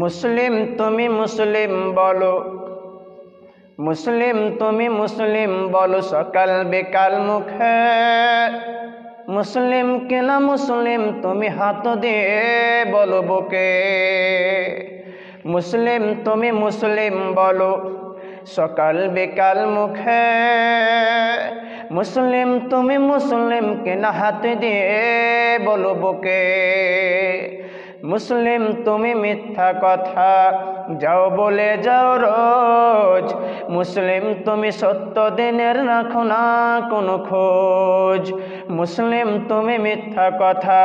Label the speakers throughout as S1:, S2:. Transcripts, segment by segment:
S1: মুসলিম তুমি মুসলিম বলো, মুসলিম তুমি মুসলিম বলো সকাল বিকাল মুখে। মুসলিম কিনা মুসলিম তুমি হাত দিয়ে বলো বুকে। মুসলিম তুমি মুসলিম বলো সকাল বিকাল মুখে। মুসলিম তুমি মুসলিম কিনা হাত দিয়ে বলো বুকে। মুসলিম তুমি মিথ্যা কথা যাও বলে যাও রোজ। মুসলিম তুমি সত্য দিনের রাখো না কোনো খোঁজ। মুসলিম তুমি মিথ্যা কথা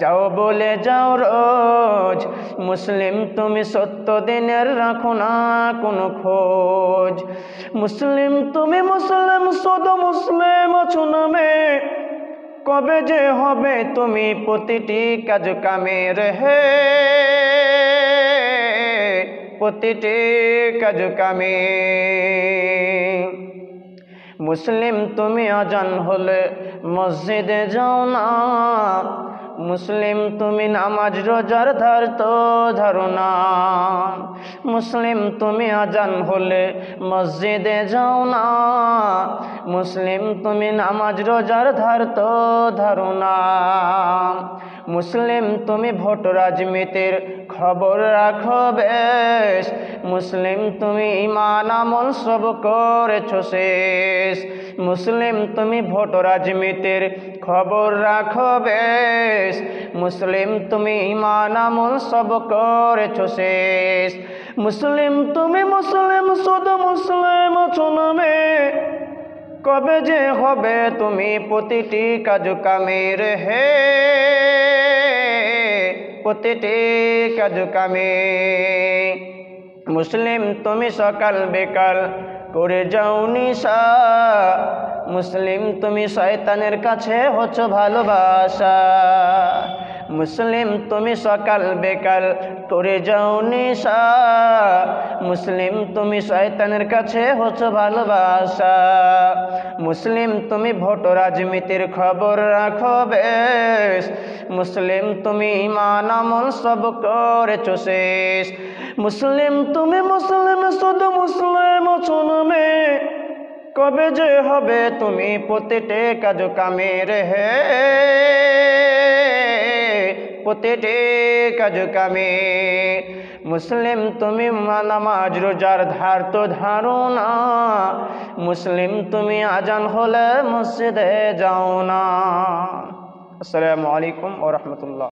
S1: যাও বলে যাও রোজ। মুসলিম তুমি সত্য দিনের রাখো না কোনো খোঁজ। মুসলিম তুমি মুসলিম শুধু মুসলিম আছো নামে। কবে যে হবে তুমি প্রতিটি কাজ কামের হে, প্রতিটি কাজ কামে। মুসলিম তুমি আজান হলে মসজিদে যাও না। মুসলিম তুমি নামাজ রোজার ধরো না। মুসলিম তুমি আজান হলে মসজিদে যাও না। মুসলিম তুমি নামাজ রোজার ধরো না। মুসলিম তুমি ভোট রাজনীতির খবর রাখো বেশ। মুসলিম তুমি ঈমান আমল সব করেছো শেষ। মুসলিম তুমি ভোট রাজনীতির খবর রাখো বেশ। মুসলিম তুমি ঈমান আমল সব করেছো শেষ। মুসলিম তুমি মুসলিম শুধু মুসলিম আছো নামে। কবে যে হবে তুমি প্রতিটি কাজ কামের হে, প্রতিটি কাজ কামে। মুসলিম তুমি সকাল বিকাল করে যাও নিশা। মুসলিম তুমি শয়তানের কাছে হচ্ছ ভালোবাসা। মুসলিম তুমি সকাল বিকাল করে যাও নিশা। মুসলিম তুমি শয়তানের কাছে হচ্ছ ভালোবাসা। মুসলিম তুমি ভোট রাজনীতির খবর রাখো বেশ। মুসলিম তুমি ঈমান আমল সব করেছো শেষ। মুসলিম তুমি মুসলিম শুধু মুসলিম আছো নামে। কবে যে হবে তুমি প্রতিটি কাজ কামের হে, প্রতিটি কাজ কামে। মুসলিম তুমি নামাজ রোজার ধারো না। মুসলিম তুমি আজান হলে মসজিদে যাও না। আসসালামু আলাইকুম ওয়া রাহমাতুল্লাহ।